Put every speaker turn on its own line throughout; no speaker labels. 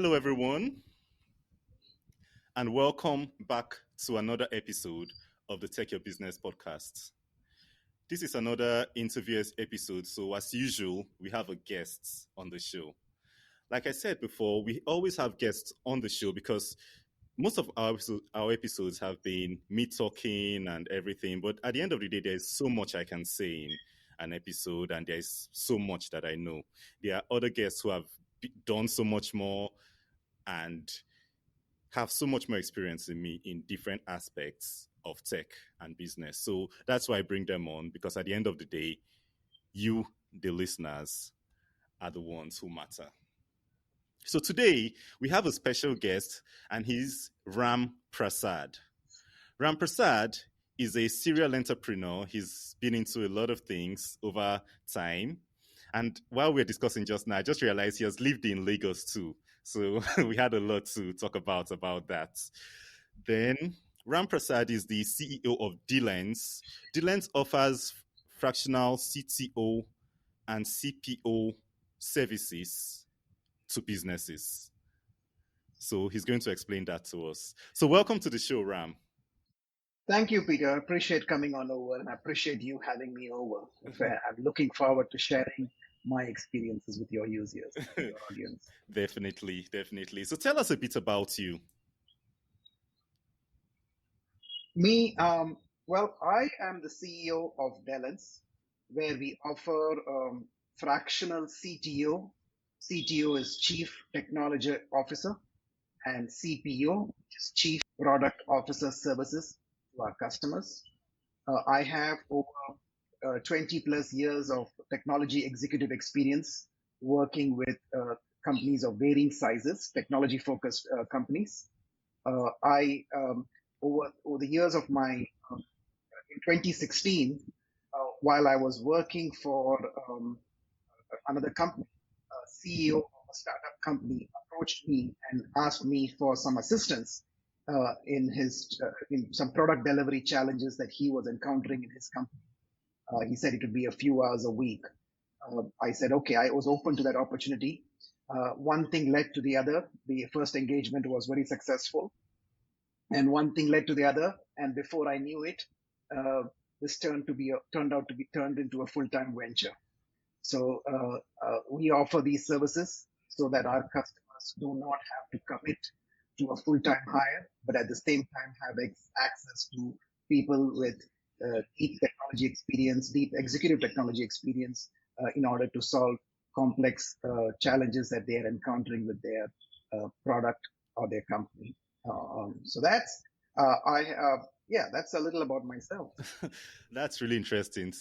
Hello, everyone, and welcome back to another episode of the Tech Your Business podcast. This is another interviews episode, so as usual, we have a guest on the show. Like I said before, we always have guests on the show because most of our episodes have been me talking and everything, but at the end of the day, there's so much I can say in an episode, and there's so much that I know. There are other guests who have done so much more and have so much more experience than me in different aspects of tech and business. So that's why I bring them on, because at the end of the day, you, the listeners, are the ones who matter. So today we have a special guest, and he's Ram Prasad. Ram Prasad is a serial entrepreneur. He's been into a lot of things over time. And while we're discussing just now, I just realized he has lived in Lagos too. So we had a lot to talk about that. Then Ram Prasad is the CEO of Delence. Delence offers fractional CTO and CPO services to businesses. So he's going to explain that to us. So welcome to the show, Ram.
Thank you, Peter. I appreciate coming on over and I appreciate you having me over. I'm looking forward to sharing my experiences with your users, your audience.
Definitely, definitely. So tell us a bit about you.
Me, well, I am the CEO of Delence, where we offer fractional CTO. CTO is Chief Technology Officer, and CPO, which is Chief Product Officer Services to our customers. I have over 20 plus years of technology executive experience working with companies of varying sizes, technology focused companies. I over the years of my in 2016, while I was working for another company, CEO of a startup company approached me and asked me for some assistance in some product delivery challenges that he was encountering in his company. He said it would be a few hours a week. I said, okay, I was open to that opportunity. One thing led to the other. The first engagement was very successful, and one thing led to the other. And before I knew it, this turned out to be turned into a full-time venture. So we offer these services so that our customers do not have to commit to a full-time hire, but at the same time have access to people with deep technology experience, deep executive technology experience in order to solve complex challenges that they are encountering with their product or their company. So that's that's a little about myself.
That's really interesting.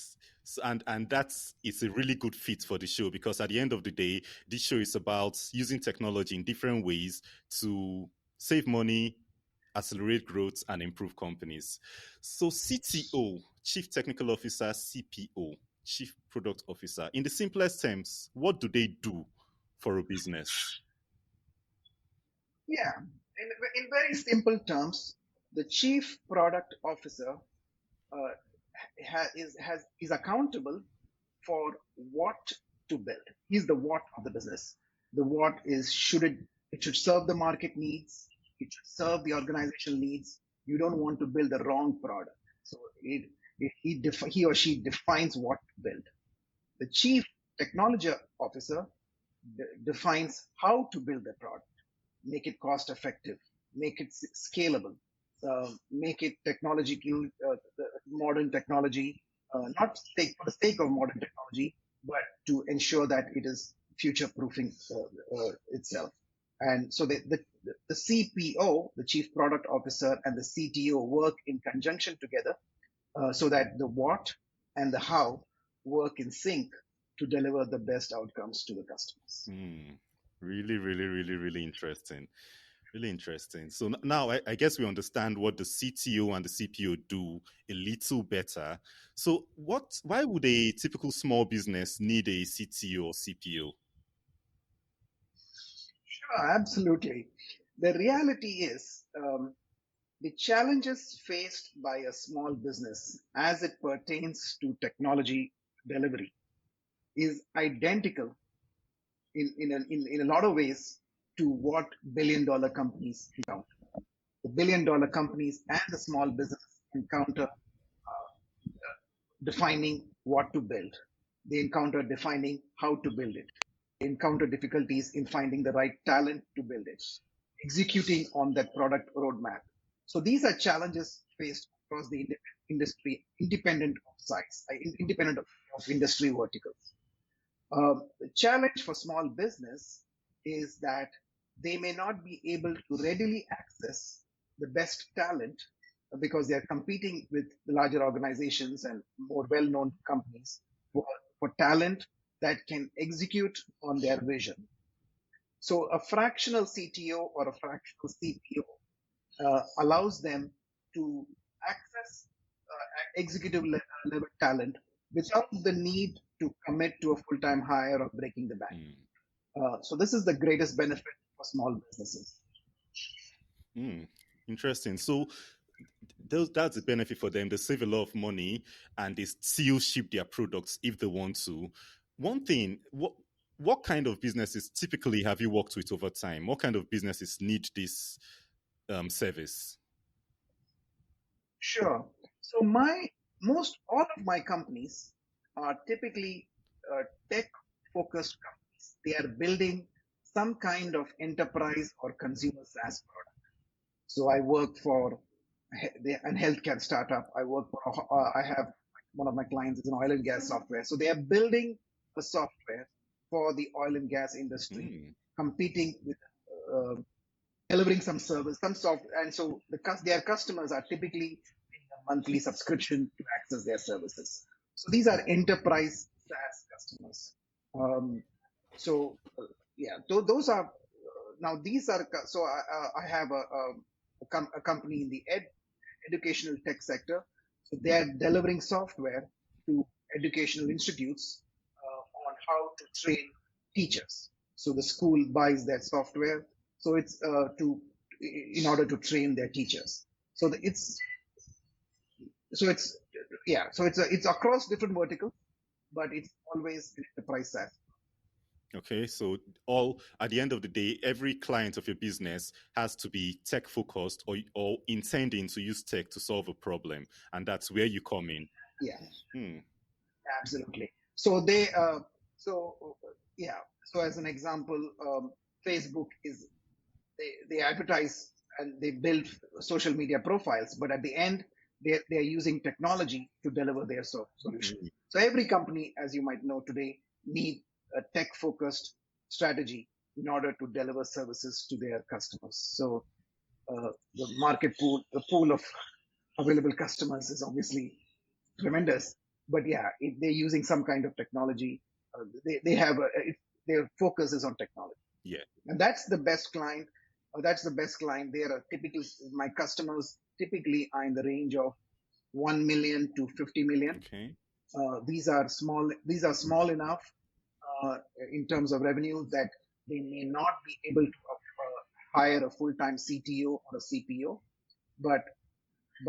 And that's it's a really good fit for the show, because at the end of the day, this show is about using technology in different ways to save money, accelerate growth, and improve companies. So CTO, Chief Technical Officer, CPO, Chief Product Officer, in the simplest terms, what do they do for a business?
Yeah, in very simple terms, the chief product officer uh, is accountable for what to build. He's the what of the business. The what is it should serve the market needs. It should serve the organizational needs. You don't want to build the wrong product. So he or she defines what to build. The chief technology officer defines how to build the product, make it cost effective, make it scalable, make it technological, modern technology, not for the sake of modern technology, but to ensure that it is future proofing itself. And so the CPO, the Chief Product Officer, and the CTO work in conjunction together so that the what and the how work in sync to deliver the best outcomes to the customers.
Hmm. Really, really, really, really interesting. Really interesting. So now I guess we understand what the CTO and the CPO do a little better. So why would a typical small business need a CTO or CPO?
Sure, absolutely. The reality is the challenges faced by a small business as it pertains to technology delivery is identical in a lot of ways to what billion-dollar companies encounter. The billion-dollar companies and the small business encounter defining what to build. They encounter defining how to build it. They encounter difficulties in finding the right talent to build it, executing on that product roadmap. So these are challenges faced across the industry, independent of size, independent of industry verticals. The challenge for small business is that they may not be able to readily access the best talent because they are competing with the larger organizations and more well-known companies for talent that can execute on their vision. So a fractional CTO or a fractional CPO allows them to access executive level talent without the need to commit to a full-time hire or breaking the bank. So this is the greatest benefit for small businesses.
Interesting. So that's the benefit for them. They save a lot of money and they still ship their products if they want to. One thing, what kind of businesses typically have you worked with over time? What kind of businesses need this service?
Sure. So all of my companies are typically tech-focused companies. They are building some kind of enterprise or consumer SaaS product. So I work for a healthcare startup. I have one of my clients is an oil and gas software. So they are building a software for the oil and gas industry, competing with delivering some service, some software, and so their customers are typically paying a monthly subscription to access their services. So these are enterprise SaaS customers. Those are now these are so I have a company in the educational tech sector. So they are delivering software to educational institutes on how to train teachers. So the school buys that software. So it's in order to train their teachers. So it's across different verticals, but it's always an enterprise SaaS.
Okay, so at the end of the day, every client of your business has to be tech focused or intending to use tech to solve a problem, and that's where you come in.
Yeah, absolutely. So So as an example, Facebook they advertise and they build social media profiles, but at the end they're using technology to deliver their solution. So every company, as you might know today, need a tech-focused strategy in order to deliver services to their customers. So the market pool, the pool of available customers is obviously tremendous. But yeah, if they're using some kind of technology, their focus is on technology.
Yeah,
and that's the best client. They are my customers typically are in the range of 1 million to 50 million.
Okay.
These are small enough in terms of revenue that they may not be able to hire a full-time CTO or a CPO, but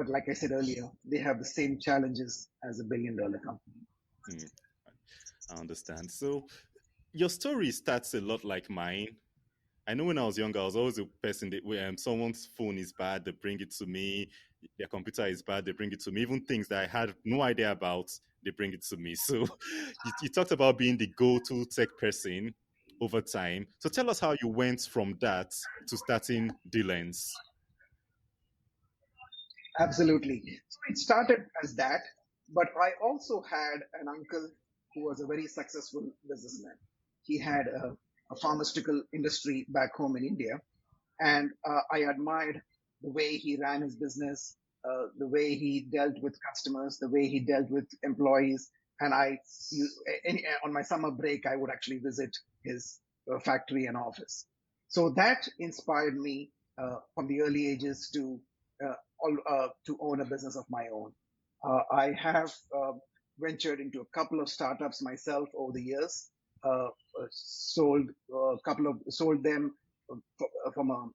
like I said earlier, they have the same challenges as a billion-dollar company.
I understand. So your story starts a lot like mine. I know when I was younger, I was always a person that when someone's phone is bad, they bring it to me. Their computer is bad, they bring it to me. Even things that I had no idea about, they bring it to me. So you talked about being the go-to tech person over time. So tell us how you went from that to starting Delence.
Absolutely. So it started as that, but I also had an uncle who was a very successful businessman. He had a pharmaceutical industry back home in India, and I admired the way he ran his business, the way he dealt with customers, the way he dealt with employees. And on my summer break, I would actually visit his factory and office. So that inspired me from the early ages to own a business of my own. I have ventured into a couple of startups myself over the years. Sold them from a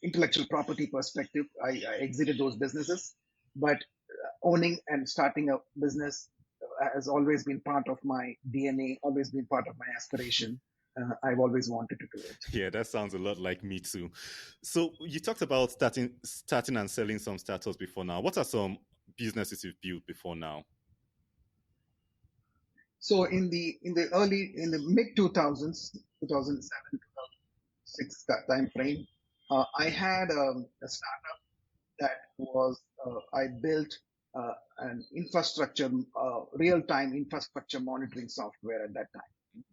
intellectual property perspective. I exited those businesses, but owning and starting a business has always been part of my DNA, always been part of my aspiration. I've always wanted to do it.
Yeah, that sounds a lot like me too. So you talked about starting and selling some startups before now. What are some businesses you've built before now?
So in the mid 2000s, 2007, 2006 time frame, I had a startup that was I built an infrastructure, real-time infrastructure monitoring software at that time.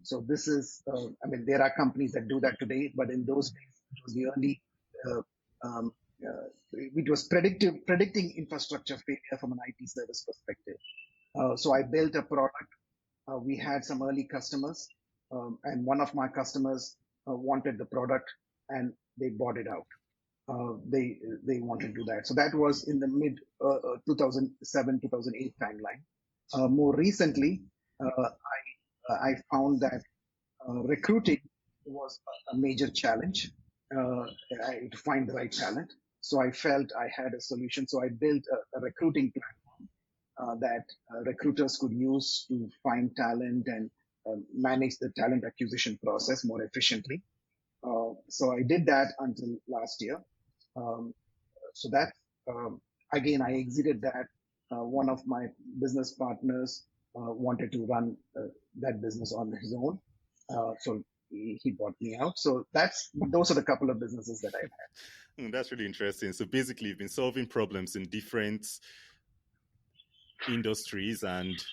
So this is, I mean, there are companies that do that today, but in those days, it was the early, uh, um, it was predicting infrastructure failure from an IT service perspective. So I built a product. We had some early customers, and one of my customers wanted the product, and they bought it out. They wanted to do that. So that was in the mid 2007 2008 timeline. More recently, I found that recruiting was a major challenge to find the right talent. So I felt I had a solution. So I built a recruiting platform that recruiters could use to find talent and manage the talent acquisition process more efficiently. So I did that until last year. Um, so that again, I exited that. One of my business partners wanted to run that business on his own, so he bought me out. So those are the couple of businesses that I've had.
That's really interesting. So basically, you've been solving problems in different industries, and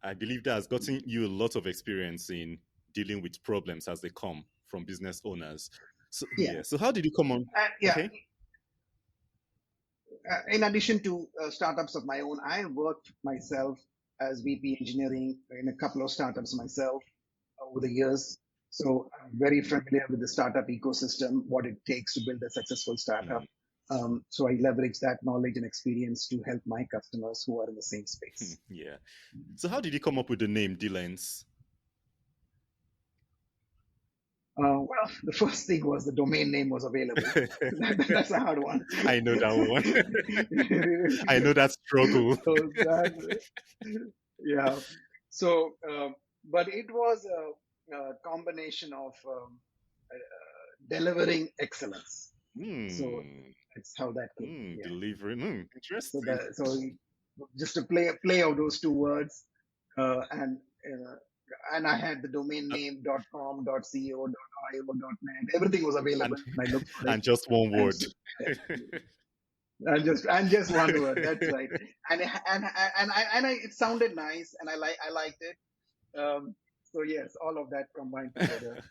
I believe that has gotten you a lot of experience in dealing with problems as they come from business owners. So yeah. So how did you come on?
Yeah.
Okay.
In addition to startups of my own, I worked myself as VP engineering in a couple of startups myself over the years. So I'm very familiar with the startup ecosystem, what it takes to build a successful startup. So I leverage that knowledge and experience to help my customers who are in the same space.
Yeah. So how did you come up with the name Delence?
Well, the first thing was the domain name was available. That's a hard one.
I know that one. I know that struggle.
Yeah. So, but it was a combination of delivering excellence. So that's how that came.
Yeah. Delivering. Interesting.
So just to play of those two words, and I had the domain name .com, .co, .io, .net. Everything was available.
And I looked for it. And just one word.
And just one word. That's right. And it sounded nice, and I liked it. So yes, all of that combined together.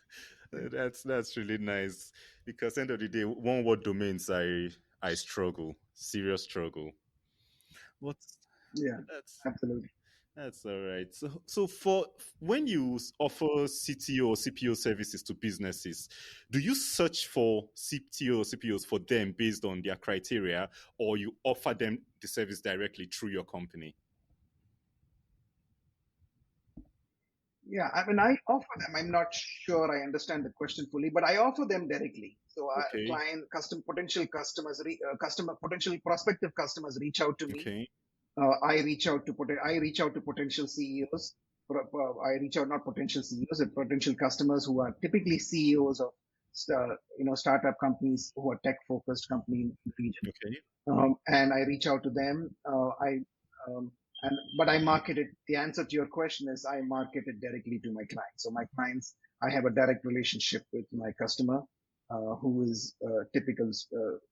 That's really nice, because end of the day, one word domains I struggle, serious struggle. What?
Yeah, absolutely.
That's all right. So for when you offer CTO or CPO services to businesses, do you search for CTO or CPOs for them based on their criteria, or you offer them the service directly through your company?
Yeah, I mean, I offer them. I'm not sure I understand the question fully, but I offer them directly. So, potential customers, potential prospective customers reach out to me.
Okay.
I reach out to potential CEOs. I reach out not potential CEOs, but potential customers who are typically CEOs of startup companies who are tech focused company in the region.
Okay.
And I reach out to them. But I market it. The answer to your question is I market it directly to my clients. So my clients, I have a direct relationship with my customer, who is a typical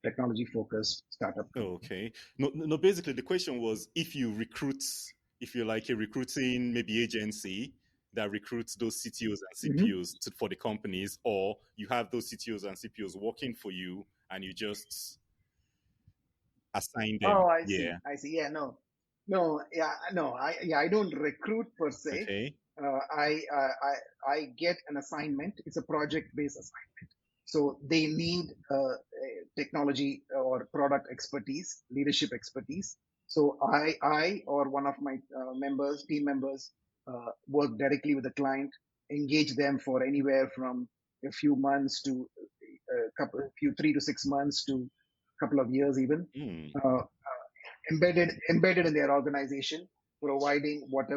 technology-focused startup.
Okay. No. Basically, the question was if you're like a recruiting maybe agency that recruits those CTOs and CPOs for the companies, or you have those CTOs and CPOs working for you and you just assign them.
Oh, I see. I see. Yeah, no. I don't recruit per se.
Okay.
I get an assignment. It's a project-based assignment. So they need technology or product expertise, leadership expertise. So I or one of my team members, work directly with the client, engage them for anywhere from a few months to 3 to 6 months to a couple of years even. Embedded in their organization, providing what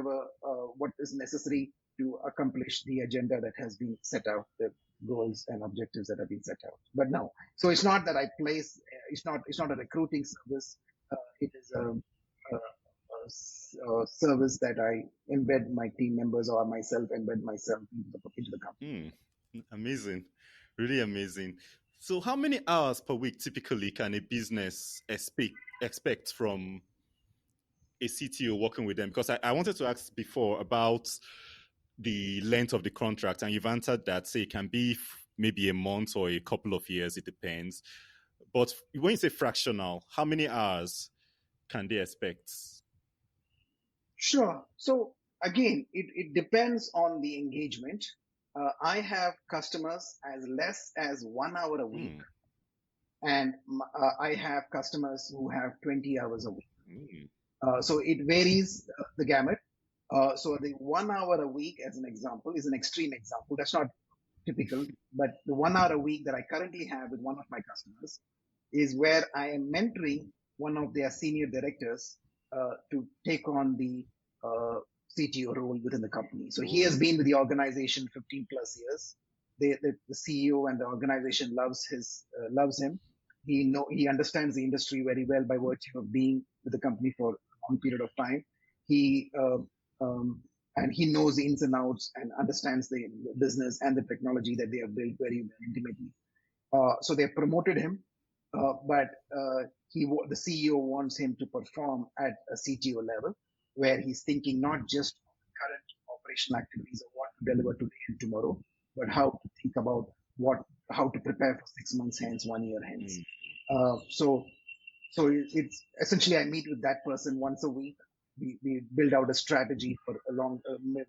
is necessary to accomplish the agenda that has been set out, the goals and objectives that have been set out. But no, so it's not that I place. It's not a recruiting service. It is a service that I embed my team members or myself embed myself into the company.
Amazing, really amazing. So, how many hours per week typically can a business expect from a CTO working with them? Because I wanted to ask before about the length of the contract, and you've answered that. Say it can be maybe a month or a couple of years, it depends. But when you say fractional, how many hours can they expect?
Sure. So again, it depends on the engagement. I have customers as less as 1 hour a week, and I have customers who have 20 hours a week. So it varies the gamut. So the 1 hour a week, as an example, is an extreme example. That's not typical, but the 1 hour a week that I currently have with one of my customers is where I am mentoring one of their senior directors to take on the CTO role within the company. So he has been with the organization 15 plus years. The CEO and the organization loves him. He understands the industry very well by virtue of being with the company for a long period of time. And he knows the ins and outs and understands the business and the technology that they have built very intimately. So they promoted him, but the CEO wants him to perform at a CTO level, where he's thinking not just of the current operational activities of what to deliver today and tomorrow, but how to think about how to prepare for 6 months hence, 1 year hence. So it's essentially I meet with that person once a week. We build out a strategy for a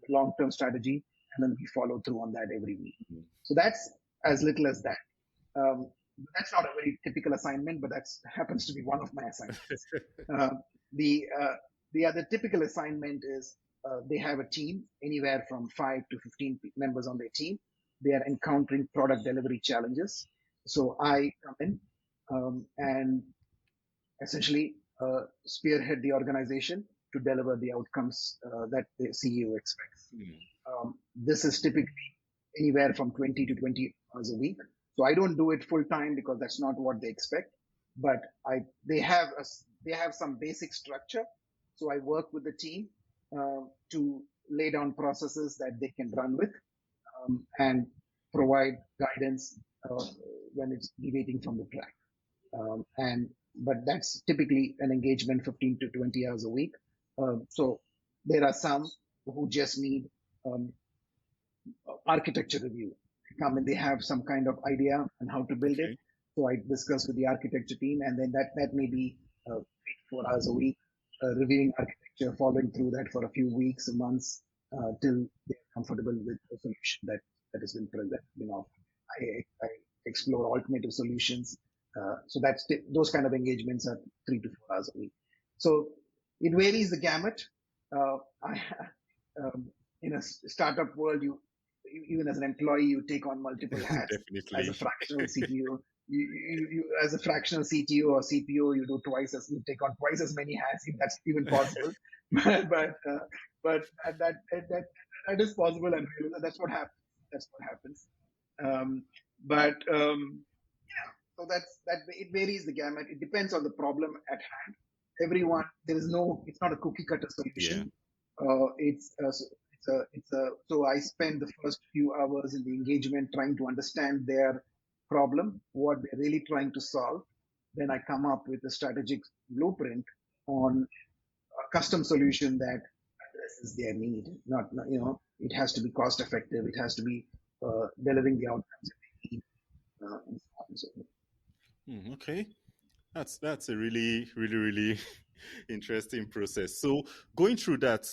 long-term strategy, and then we follow through on that every week. So that's as little as that. That's not a very typical assignment, but that happens to be one of my assignments. The other typical assignment is they have a team, anywhere from 5 to 15 members on their team. They are encountering product delivery challenges. So I come in and essentially spearhead the organization to deliver the outcomes that the CEO expects. This is typically anywhere from 20 to 20 hours a week. So I don't do it full time because that's not what they expect. But they have some basic structure. So I work with the team to lay down processes that they can run with and provide guidance when it's deviating from the track. But that's typically an engagement 15 to 20 hours a week. So there are some who just need architecture review. They come and they have some kind of idea on how to build it. So I discuss with the architecture team, and then that may be 3 to 4 hours a week, reviewing architecture, following through that for a few weeks, months, till they're comfortable with the solution that has been offered. I explore alternative solutions. So those kind of engagements are 3 to 4 hours a week. So it varies the gamut. In a startup world, even as an employee, you take on multiple hats.
Definitely.
As a fractional CTO, you as a fractional CTO or CPO, you take on twice as many hats, if that's even possible. but that is possible, and that's what happens. That's what happens. So it varies the gamut. It depends on the problem at hand. It's not a cookie cutter solution. So I spend the first few hours in the engagement trying to understand their problem, what they're really trying to solve. Then I come up with a strategic blueprint on a custom solution that addresses their need. It has to be cost effective. It has to be delivering the outcomes that they need. And so on and so forth.
Okay. That's a really, really, really interesting process. So going through that,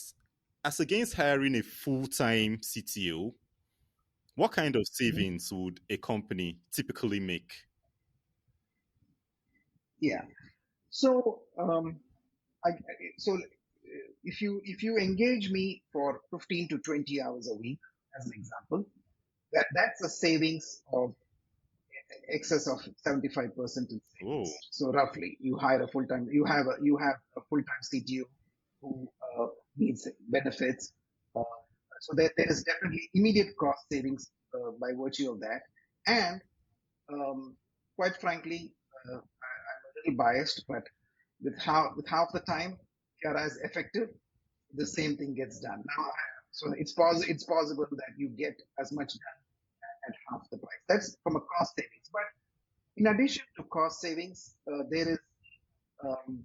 as against hiring a full-time CTO, what kind of savings would a company typically make?
Yeah. So if you engage me for 15 to 20 hours a week, as an example, that's a savings of excess of 75% in savings. So roughly, you have a full-time CTO who needs benefits, So there is definitely immediate cost savings by virtue of that. And quite frankly, I'm a little biased, but with half the time you're as effective, the same thing gets done. Now, so it's possible that you get as much done at half the price. That's from a cost savings. But in addition to cost savings, there is um,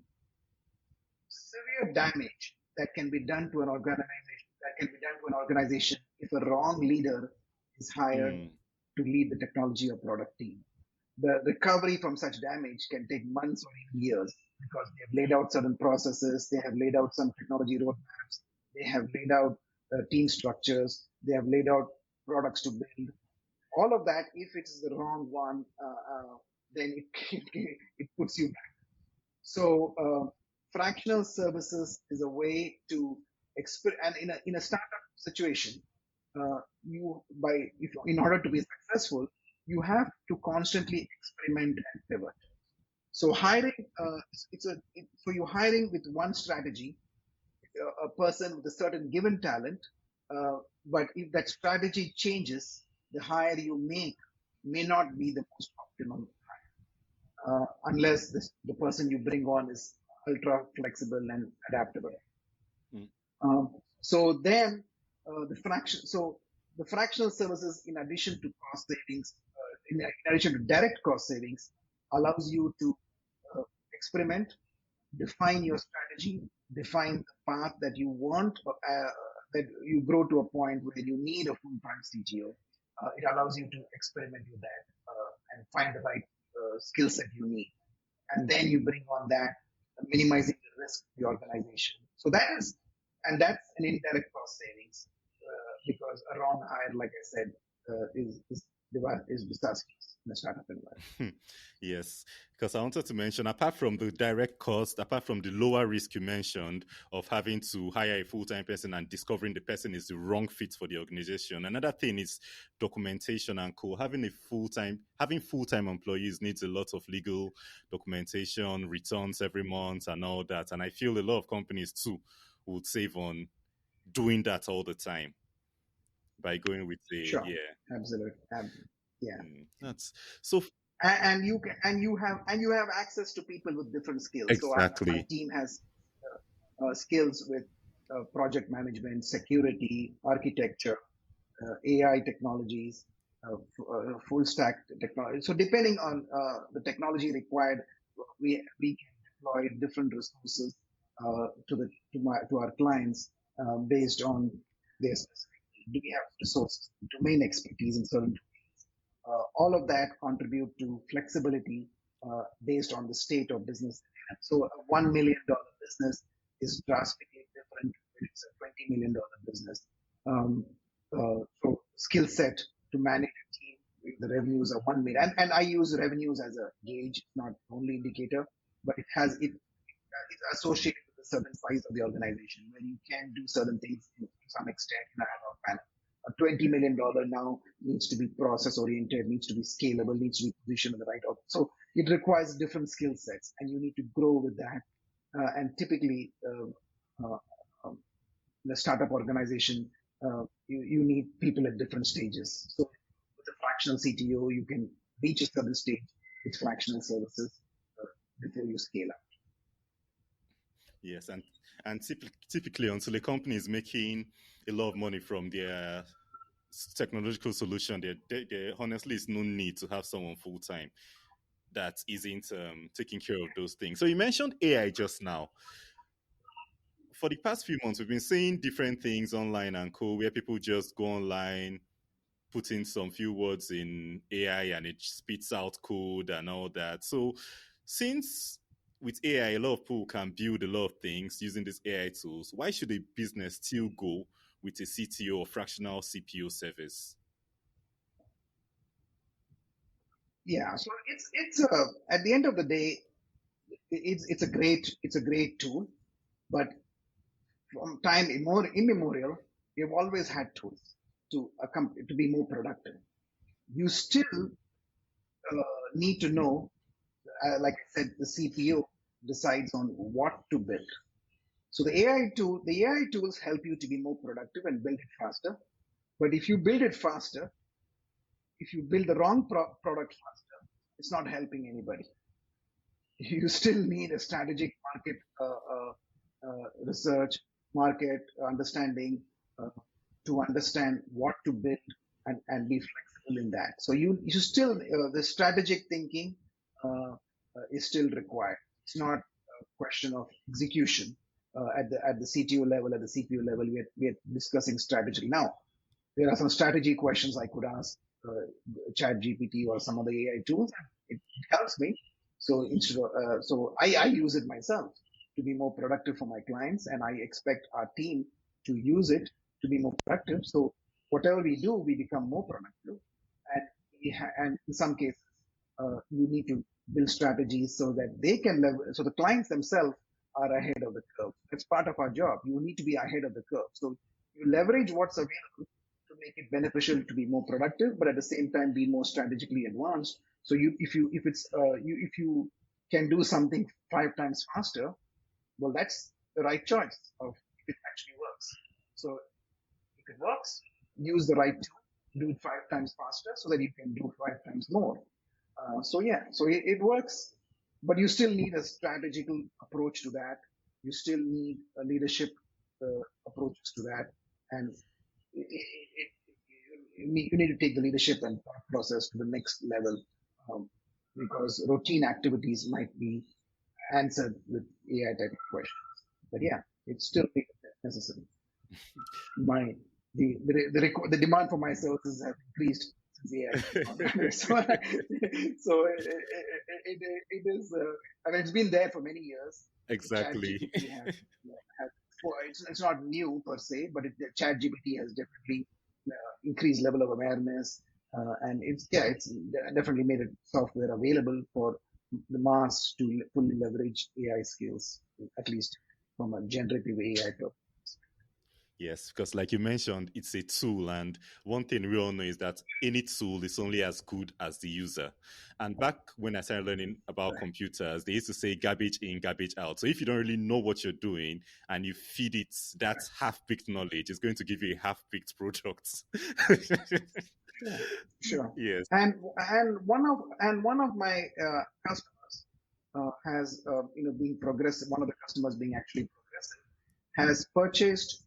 severe damage that can be done to an organization. That can be done to an organization if a wrong leader is hired
Mm,
to lead the technology or product team. The recovery from such damage can take months or even years because they have laid out certain processes, they have laid out some technology roadmaps, they have laid out team structures, they have laid out products to build. All of that, if it's the wrong one, then it puts you back. So fractional services is a way to and in a startup situation, you by if in order to be successful, you have to constantly experiment and pivot. So hiring, so you're hiring with one strategy, a person with a certain given talent, but if that strategy changes, the hire you make may not be the most optimum unless the person you bring on is ultra flexible and adaptable.
mm,
So then the fractional services, in addition to cost savings, in addition to direct cost savings, allows you to experiment, define your strategy, define the path that you want, that you grow to a point where you need a full-time CTO. It allows you to experiment with that and find the right skill set you need. And then you bring on that, minimizing the risk of the organization. So that's an indirect cost savings because a wrong hire, like I said, is disastrous in a startup environment.
mm. Yes, because I wanted to mention, apart from the direct cost, apart from the lower risk you mentioned of having to hire a full-time person and discovering the person is the wrong fit for the organization, another thing is documentation and co. Having full-time employees needs a lot of legal documentation, returns every month, and all that. And I feel a lot of companies too would save on doing that all the time by going with a
Sure,
yeah.
absolutely, yeah.
That's so
And you have access to people with different skills. So our
exactly.
team has skills with project management, security, architecture, AI technologies, full stack technology. So depending on the technology required, we can deploy different resources to our clients based on their specific. Do we have resources, domain expertise in certain all of that contribute to flexibility based on the state of business. So a $1 million business is drastically different when it's a $20 million business. Um, so skill set to manage a team with the revenues of 1 million. And I use revenues as a gauge, not only indicator, but it's associated with a certain size of the organization where you can do certain things to some extent in a ad hoc manner. A $20 million now needs to be process oriented, needs to be scalable, needs to be positioned in the right order. So it requires different skill sets, and you need to grow with that. And typically, uh, um, in a startup organization, you need people at different stages. So with a fractional CTO, you can reach a certain stage with fractional services before you scale up.
Yes, and typically, until a company is making a lot of money from their technological solution, there honestly is no need to have someone full time that isn't taking care of those things. So you mentioned AI just now. For the past few months, we've been seeing different things online and co, where people just go online, put in some few words in AI, and it spits out code and all that. So since with AI, a lot of people can build a lot of things using these AI tools, why should a business still go with a CTO or fractional CPO service?
Yeah, so it's at the end of the day, it's a great tool, but from time immemorial, we've always had tools to be more productive. You still need to know, like I said, the CPO decides on what to build. So the AI tools help you to be more productive and build it faster. But if you build it faster, if you build the wrong product faster, it's not helping anybody. You still need a strategic market research, market understanding to understand what to build and be flexible in that. So you still the strategic thinking is still required. It's not a question of execution at the CTO level, at the CPO level. We are discussing strategy now. There are some strategy questions I could ask Chat GPT or some of the AI tools. It helps me. So instead of, I use it myself to be more productive for my clients, and I expect our team to use it to be more productive. So whatever we do, we become more productive. And in some cases, you need to build strategies so that they can so the clients themselves are ahead of the curve. It's part of our job. You need to be ahead of the curve. So you leverage what's available to make it beneficial to be more productive, but at the same time be more strategically advanced. So if you can do something 5 times faster, well, that's the right choice of if it actually works. So if it works, use the right tool, do it 5 times faster so that you can do 5 times more. So it works, but you still need a strategical approach to that. You still need a leadership approaches to that, and you need to take the leadership and thought process to the next level, because routine activities might be answered with AI type of questions. But yeah, it's still necessary. The demand for my services have increased since AI. So it is. I mean, it's been there for many years.
Exactly.
It's not new per se, but Chat GPT has definitely increased level of awareness, and it's definitely made it software available for the mass to fully leverage AI skills, at least from a generative AI purpose.
Yes, because like you mentioned, it's a tool. And one thing we all know is that any tool is only as good as the user. And back when I started learning about computers, they used to say garbage in, garbage out. So if you don't really know what you're doing and you feed it that half-baked knowledge, it's going to give you a half-baked product.
Sure.
Yes.
And one of my customers has being progressive. One of the customers being actually progressive has purchased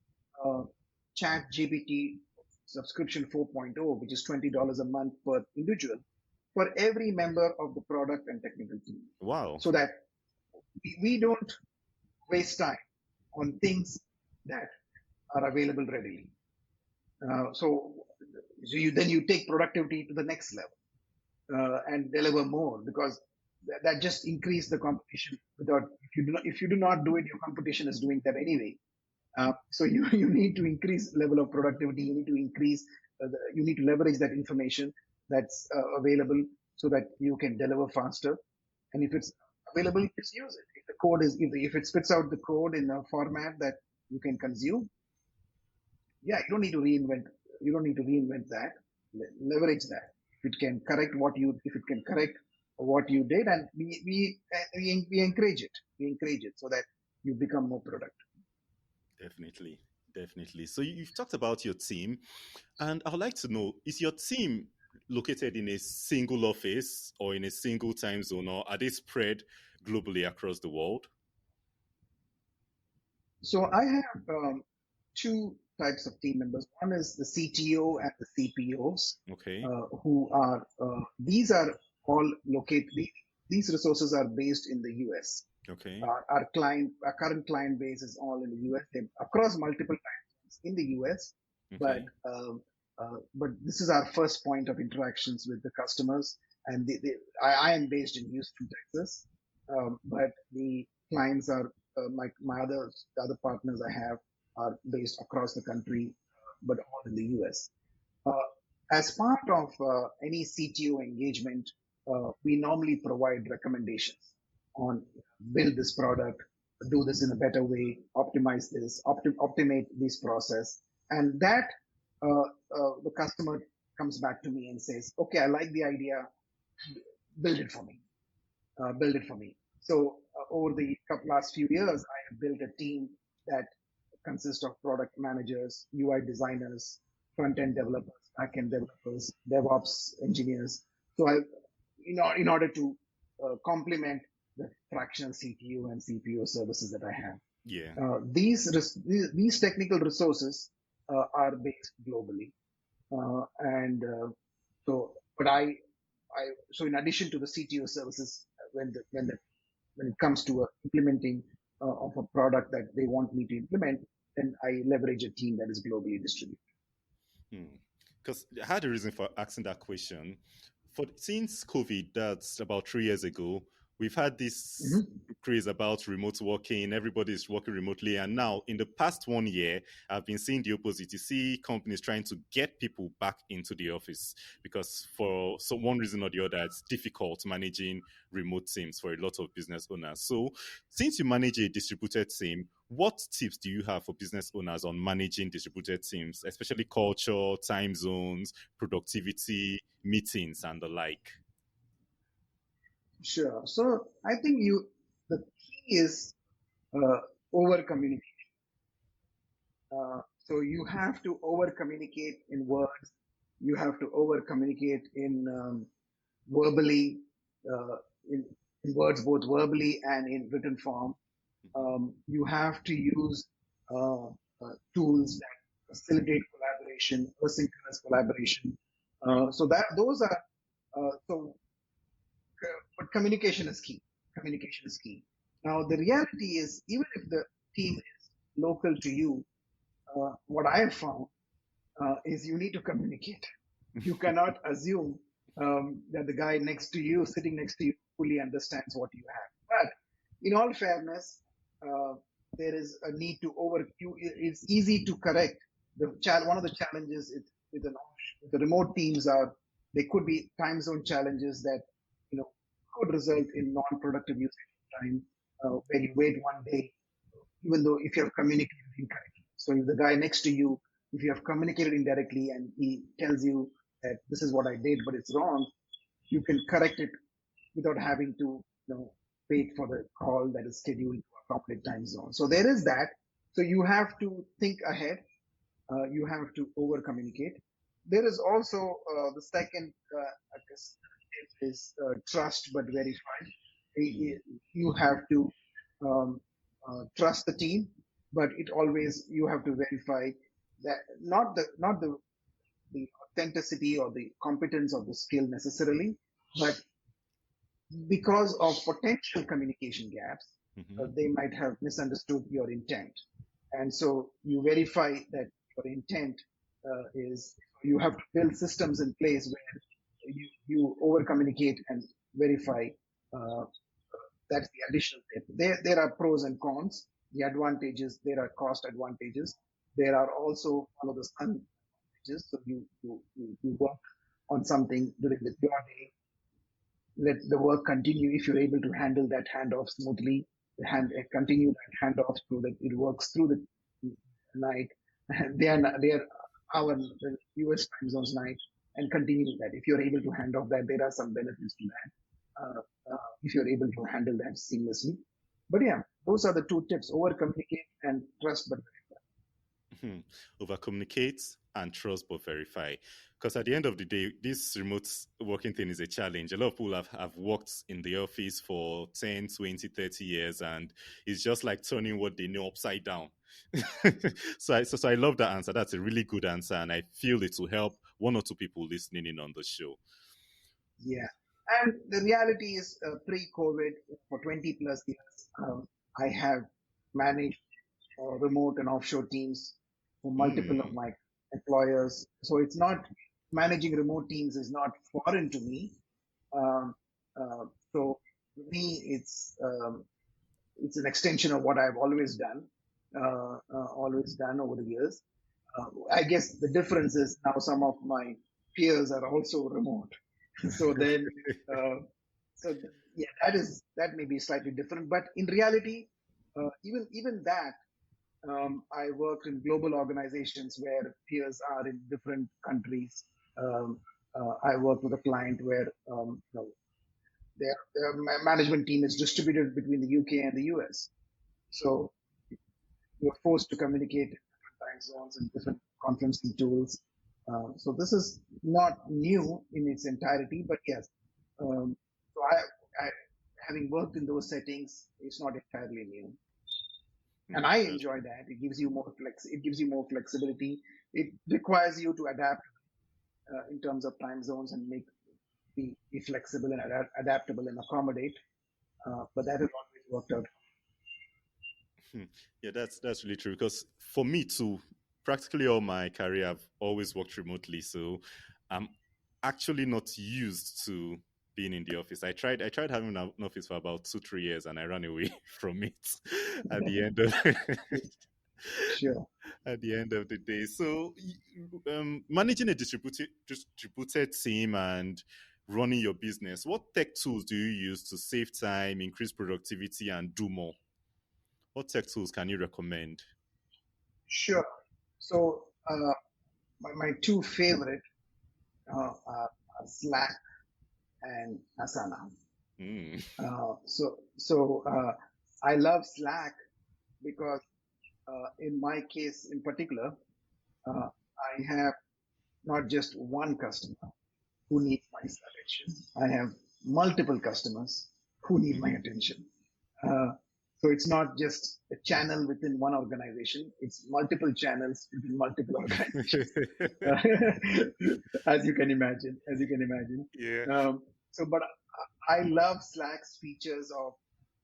Chat GPT subscription 4.0, which is $20 a month per individual for every member of the product and technical team.
Wow.
So that we don't waste time on things that are available readily. So you take productivity to the next level and deliver more, because that just increase the competition. If you do not do it, your competition is doing that anyway. So you need to increase level of productivity. You need to increase. You need to leverage that information that's available so that you can deliver faster. And if it's available, just use it. If the code is if it spits out the code in a format that you can consume, yeah, you don't need to reinvent. You don't need to reinvent that. Leverage that. If it can correct what you did, and we encourage it. We encourage it so that you become more productive.
Definitely. Definitely. So you've talked about your team, and I would like to know, is your team located in a single office or in a single time zone, or are they spread globally across the world?
So I have two types of team members. One is the CTO and the CPOs,
Okay.
who are these are all located. These resources are based in the US.
Okay.
Our current client base is all in the US. They're across multiple time zones in the US,
Okay.
but this is our first point of interactions with the customers. And I am based in Houston, Texas, but the clients are the other partners I have are based across the country, but all in the US. As part of any CTO engagement, we normally provide recommendations on build this product, do this in a better way, optimize this, optimate this process. And that the customer comes back to me and says, okay, I like the idea, build it for me. Build it for me. So over the last few years, I have built a team that consist of product managers, UI designers, front-end developers, back-end developers, DevOps engineers. So in order to complement the fractional CTO and CPO services that I have.
Yeah.
These technical resources are based globally, and so. But so in addition to the CTO services, when it comes to implementing of a product that they want me to implement, then I leverage a team that is globally distributed.
Because I had a reason for asking that question. Since COVID, that's about 3 years ago, we've had this craze about remote working. Everybody's working remotely. And now, in the past 1 year, I've been seeing the opposite. You see companies trying to get people back into the office because for one reason or the other, it's difficult managing remote teams for a lot of business owners. So since you manage a distributed team, what tips do you have for business owners on managing distributed teams, especially culture, time zones, productivity, meetings, and the like?
Sure. So I think the key is over communication. So you have to over communicate in words. You have to over communicate in verbally, in words, both verbally and in written form. You have to use tools that facilitate collaboration, asynchronous collaboration. So those are but communication is key. Communication is key. Now the reality is, even if the team is local to you, what I have found is you need to communicate. You cannot assume that the guy next to you, sitting next to you, fully understands what you have. But in all fairness, there is a need to it's easy to correct. One of the challenges with the remote teams there could be time zone challenges that could result in non-productive usage of time where you wait one day, even though if you have communicated incorrectly. So if the guy next to you, if you have communicated indirectly and he tells you that this is what I did, but it's wrong, you can correct it without having to wait for the call that is scheduled to accommodate time zone. So there is that. So you have to think ahead. You have to over communicate. There is also the second, I guess, is trust but verify. You have to trust the team, but you have to verify that not the authenticity or the competence of the skill necessarily, but because of potential communication gaps, they might have misunderstood your intent. And so you verify that your intent is, you have to build systems in place where you over communicate and verify. That's the additional step. There are pros and cons. The advantages, there are cost advantages. There are also one of the advantages. So you work on something during your day. Let the work continue. If you're able to handle that handoff smoothly, continue that handoff so that it works through the night. They are our US time zones night, and continue that. If you're able to hand off that, there are some benefits to that. If you're able to handle that seamlessly. But yeah, those are the two tips: over communicate and trust but verify.
Over communicate and trust but verify. Because at the end of the day, this remote working thing is a challenge. A lot of people have worked in the office for 10, 20, 30 years, and it's just like turning what they know upside down. So I love that answer. That's a really good answer, and I feel it will help one or two people listening in on the show.
Yeah. And the reality is, pre-COVID, for 20 plus years, I have managed remote and offshore teams for multiple of my employers. So it's not, managing remote teams is not foreign to me. So for me, it's an extension of what I've always done over the years. I guess the difference is now some of my peers are also remote. So then, that may be slightly different, but in reality, even that, I work in global organizations where peers are in different countries. I work with a client where their management team is distributed between the UK and the US. So you're forced to communicate in different time zones and different conferencing tools. So this is not new in its entirety, but yes. So having worked in those settings, it's not entirely new, and I
That's
enjoy that. It gives you more It gives you more flexibility. It requires you to adapt in terms of time zones and be flexible and adaptable and accommodate. But that has always worked out.
Hmm. Yeah, that's really true. Because for me too, practically all my career, I've always worked remotely. So I'm actually not used to being in the office. I tried having an office for about 2 3 years, and I ran away from it at the end of
Sure.
at the end of the day. So managing a distributed team and running your business, what tech tools do you use to save time, increase productivity, and do more? What tech tools can you recommend?
Sure. So my two favorite are Slack and Asana.
Mm.
So I love Slack because in my case in particular, I have not just one customer who needs my attention. I have multiple customers who need my attention. Uh, so it's not just a channel within one organization; it's multiple channels within multiple organizations, as you can imagine. As you can imagine.
Yeah.
But I love Slack's features of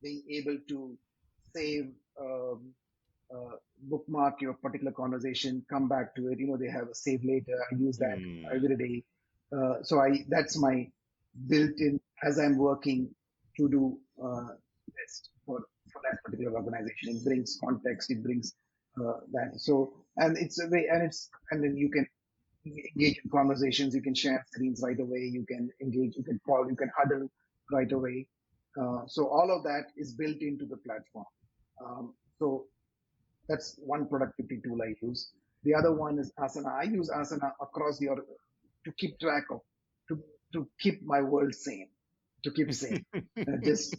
being able to save, bookmark your particular conversation, come back to it. They have a save later. I use that
Mm.
every day. So that's my built-in as I'm working to do list for that particular organization. It brings context. It brings that. So and it's a way, and then you can engage in conversations. You can share screens right away. You can engage. You can call. You can huddle right away. So all of that is built into the platform. So that's one productivity tool I use. The other one is Asana. I use Asana across the to keep track of to to keep my world sane, to keep sane. Just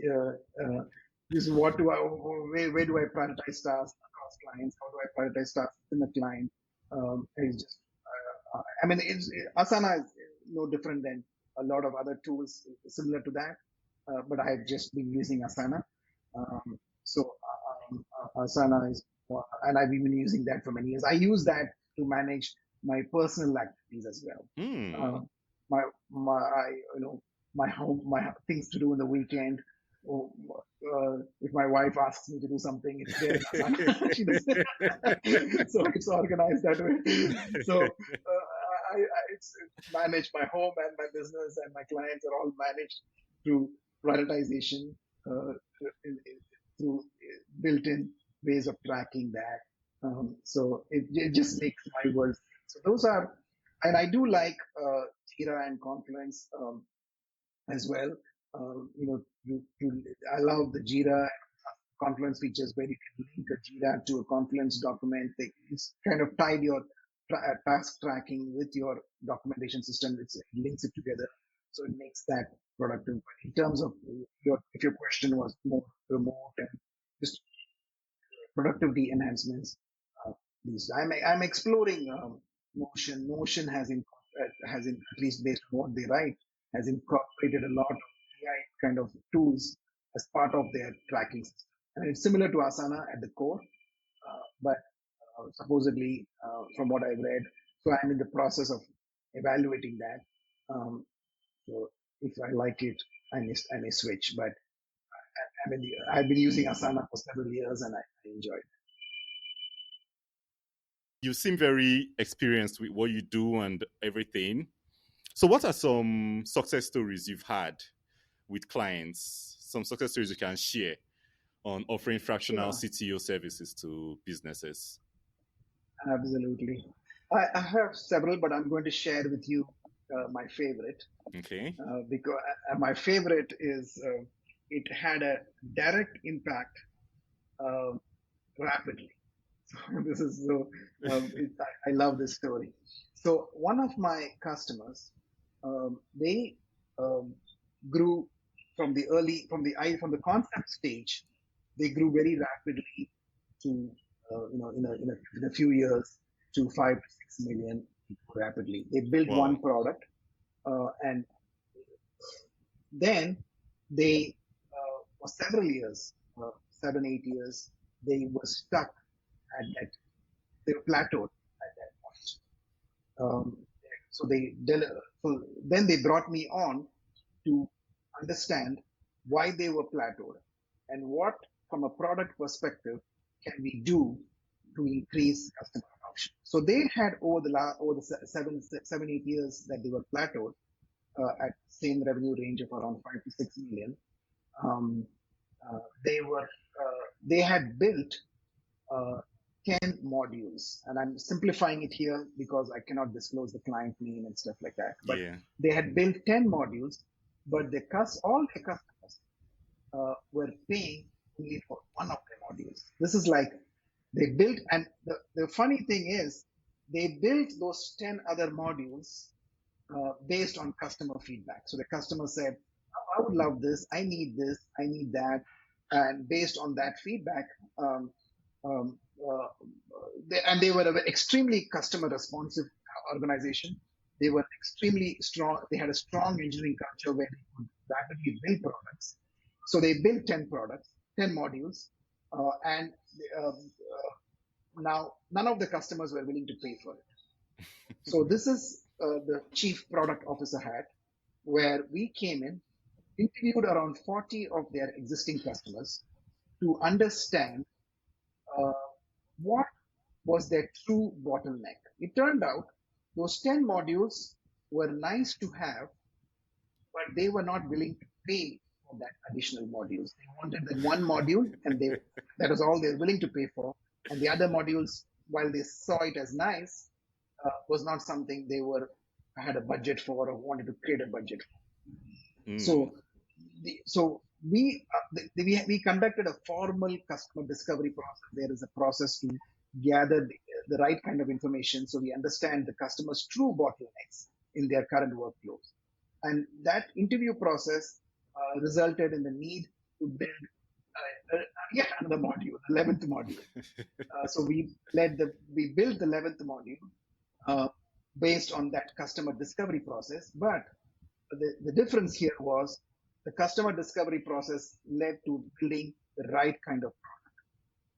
this is what do I where do I prioritize tasks across clients? How do I prioritize tasks within the client? It's just I mean Asana is no different than a lot of other tools similar to that, but I've just been using Asana. Asana is, and I've been using that for many years. I use that to manage my personal activities as well.
Mm.
Uh, my you know my home my things to do in the weekend. Or, if my wife asks me to do something, it's there in Asana. She does. So it's organized that way. So it's managed. My home and my business and my clients are all managed through prioritization, through built-in ways of tracking that. So it just makes my world. So those are, and I do like Jira and Confluence as well. I love the Jira Confluence features where you can link a Jira to a Confluence document. It's kind of tied your task tracking with your documentation system. It links it together, so it makes that productive. But in terms of if your question was more remote and just productivity enhancements, these I'm exploring Notion. Notion at least based on what they write, has incorporated a lot of AI kind of tools as part of their tracking system. And it's similar to Asana at the core, but supposedly, from what I've read, so I'm in the process of evaluating that. Um, so if I like it, I may switch. But I've been using Asana for several years, and I enjoy it.
You seem very experienced with what you do and everything. So, what are some success stories you've had with clients? Some success stories you can share on offering fractional
Sure,
CTO services to businesses.
absolutely. I have several, but I'm going to share with you my favorite.
Okay.
Because my favorite is it had a direct impact uh, rapidly. So this is so I love this story. So one of my customers, they um, grew from the concept stage. They grew very rapidly to in a few years to 5 to 6 million rapidly. They built one product, and then they, for several years, 7, 8 years, they were stuck at that. They were plateaued at that point. So then they brought me on to understand why they were plateaued and what, from a product perspective, can we do to increase customer adoption. So they had over the 7, 8 years that they were plateaued at same revenue range of around 5 to 6 million. They had built 10 modules, and I'm simplifying it here because I cannot disclose the client name and stuff like that. But they had built 10 modules, but all their customers were paying only for one of their modules. This is like they built, and the funny thing is, they built those 10 other modules based on customer feedback. So the customer said, I would love this, I need that. And based on that feedback, they were an extremely customer responsive organization. They were extremely strong. They had a strong engineering culture where they could rapidly build products. So they built 10 products, 10 modules, and now none of the customers were willing to pay for it. So this is the chief product officer hat, where we came in, interviewed around 40 of their existing customers to understand what was their true bottleneck. It turned out those 10 modules were nice to have, but they were not willing to pay for that additional modules. They wanted that one module, and that was all they were willing to pay for. And the other modules, while they saw it as nice, was not something they had a budget for or wanted to create a budget for. So we conducted a formal customer discovery process. There is a process to gather the right kind of information, so we understand the customer's true bottlenecks in their current workflows. And that interview process resulted in the need to build yet another module, the 11th module. So we built the 11th module based on that customer discovery process. But the difference here was the customer discovery process led to building the right kind of product.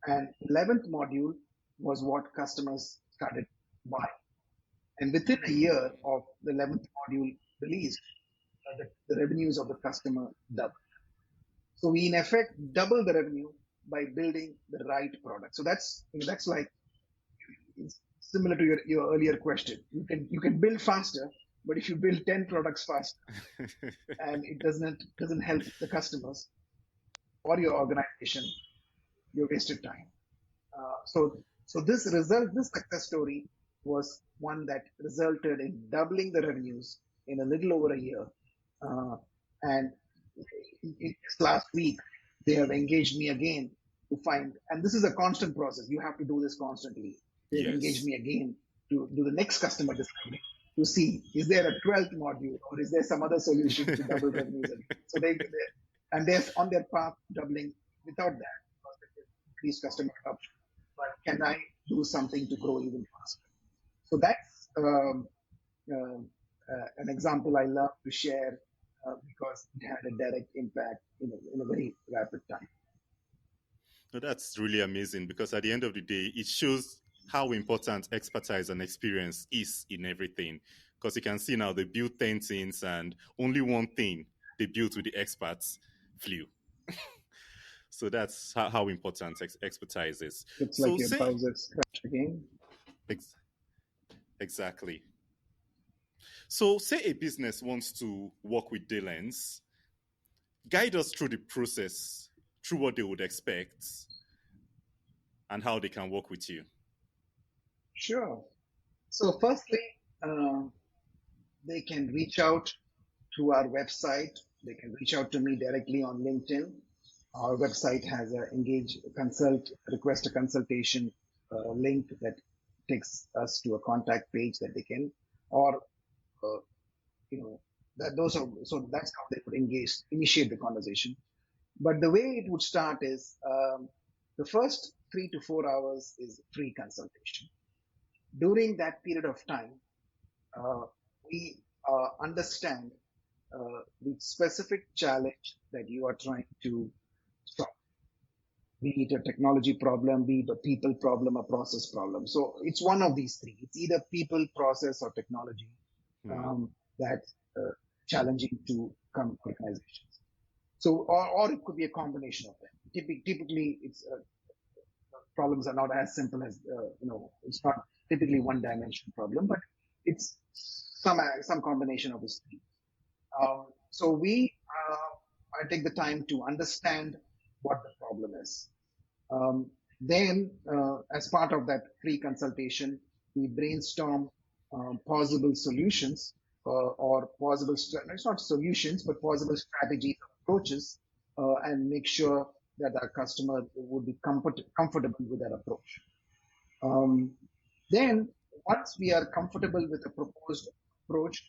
And 11th module was what customers started buying. And within a year of the 11th module released, the revenues of the customer doubled. So we in effect doubled the revenue by building the right product. So that's like similar to your earlier question. You can build faster, but if you build 10 products fast and it doesn't help the customers or your organization, you wasted time. So this success story was one that resulted in doubling the revenues in a little over a year. And last week, they have engaged me again to find, and this is a constant process. You have to do this constantly. They've engaged me again to do the next customer discovery, to see, is there a 12th module or is there some other solution to double revenues? So they're on their path doubling without that, because they increase customer adoption. But can I do something to grow even faster? So that's an example I love to share because it had a direct impact in a very rapid time.
No, that's really amazing, because at the end of the day, it shows how important expertise and experience is in everything. Because you can see now they built 10 things and only one thing they built with the experts flew. So that's how important expertise is.
It's like your browser crashed again.
Exactly. So say a business wants to work with Delence, guide us through the process, through what they would expect and how they can work with you.
Sure. So firstly, they can reach out to our website. They can reach out to me directly on LinkedIn. Our website has request a consultation link that takes us to a contact page that they can, or that's how they would initiate the conversation. But the way it would start is the first 3 to 4 hours is free consultation. During that period of time, we understand the specific challenge that you are trying to solve, be it a technology problem, be it a people problem, a process problem. So it's one of these three. It's either people, process, or technology that's challenging to come organizations. So, or it could be a combination of them. Typically, it's problems are not as simple as it's not typically one-dimensional problem, but it's some combination of these three. So I take the time to understand what the problem is. Then, as part of that free consultation, we brainstorm possible solutions or possible, it's not solutions, but possible strategies, approaches, and make sure that our customer would be comfortable with that approach. Then, once we are comfortable with the proposed approach,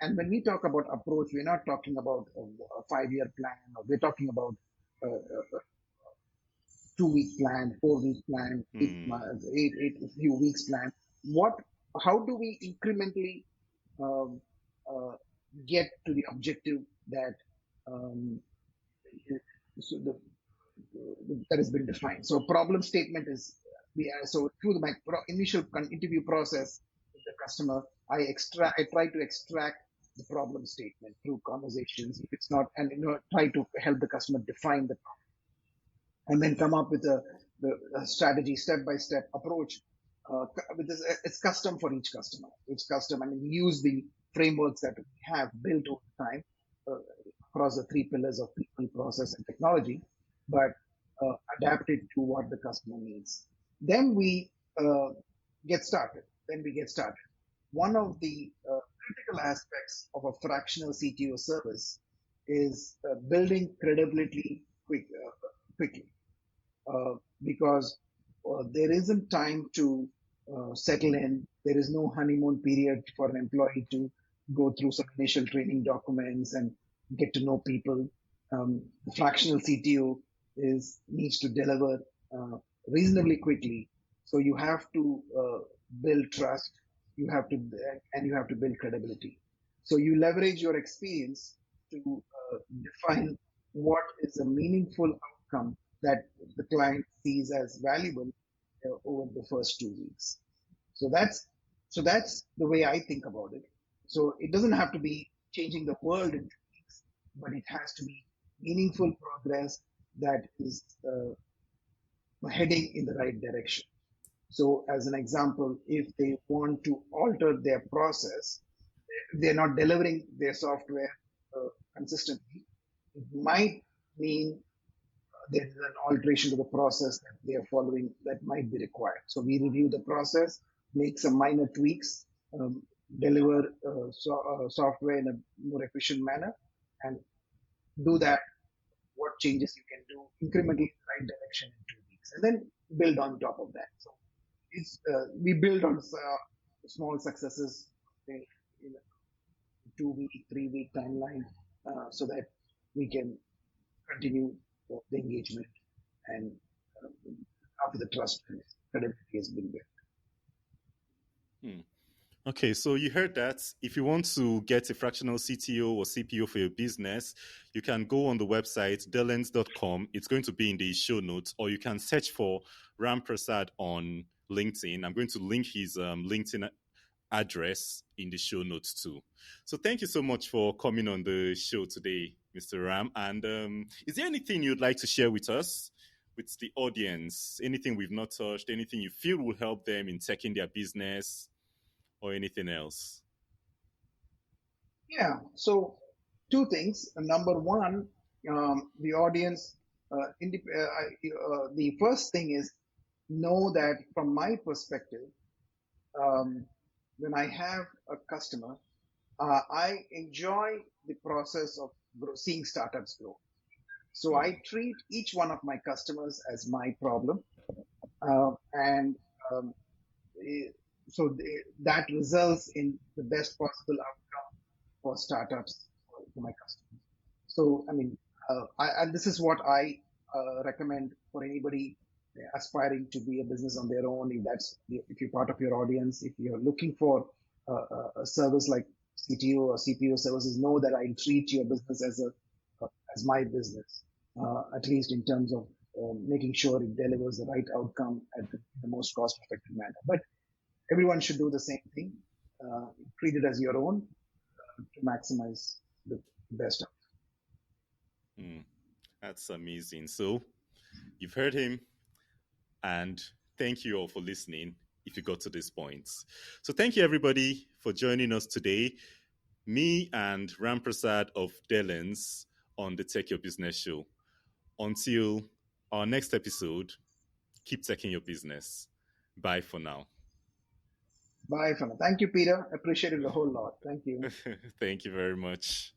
and when we talk about approach, we're not talking about a 5-year plan, or we're talking about a 2-week plan, 4-week plan, 8 few weeks plan. How do we incrementally get to the objective that that has been defined? So problem statement is so through my initial interview process with the customer, I try to extract the problem statement through conversations. If it's not, and try to help the customer define the problem, and then come up with a strategy, step-by-step approach. It's custom for each customer. It's custom. I mean, we use the frameworks that we have built over time across the 3 pillars of people, process, and technology, but adapt it to what the customer needs. Then we get started. One of the critical aspects of a fractional CTO service is building credibility quickly, because there isn't time to settle in. There is no honeymoon period for an employee to go through some initial training documents and get to know people. The fractional CTO needs to deliver reasonably quickly. So you have to build trust. You have to build credibility. So you leverage your experience to define what is a meaningful outcome that the client sees as valuable over the first 2 weeks. So that's the way I think about it. So it doesn't have to be changing the world in 2 weeks, but it has to be meaningful progress that is heading in the right direction. So as an example, if they want to alter their process, they're not delivering their software consistently, it might mean there is an alteration to the process that they are following that might be required. So we review the process, make some minor tweaks, deliver software in a more efficient manner, and do that. What changes you can do incrementally in the right direction in 2 weeks, and then build on top of that. So we build on small successes in a 2-week, 3-week timeline, so that we can continue the engagement and after the trust and credibility has been built.
Okay, so you heard that. If you want to get a fractional CTO or CPO for your business, you can go on the website delence.com. It's going to be in the show notes, or you can search for Ram Prasad on LinkedIn. I'm going to link his LinkedIn address in the show notes too. So thank you so much for coming on the show today, Mr. Ram. And is there anything you'd like to share with us, with the audience? Anything we've not touched, anything you feel will help them in taking their business, or anything else?
Yeah, so 2 things. Number one, the audience, the first thing is know that from my perspective, when I have a customer, I enjoy the process of seeing startups grow. So I treat each one of my customers as my problem, and so that results in the best possible outcome for startups, for my customers. So I mean, and this is what I recommend for anybody aspiring to be a business on their own, if you're part of your audience, if you're looking for a service like CTO or CPO services, know that I treat your business as my business, at least in terms of making sure it delivers the right outcome at the most cost-effective manner. But everyone should do the same thing. Treat it as your own to maximize the best outcome.
That's amazing. So you've heard him, and thank you all for listening if you got to this point. So thank you everybody for joining us today. Me and Ram Prasad of Delence on the Tech Your Business show. Until our next episode, keep taking your business. Bye for now.
Bye for now. Thank you, Peter. Appreciate it a whole lot. Thank you.
Thank you very much.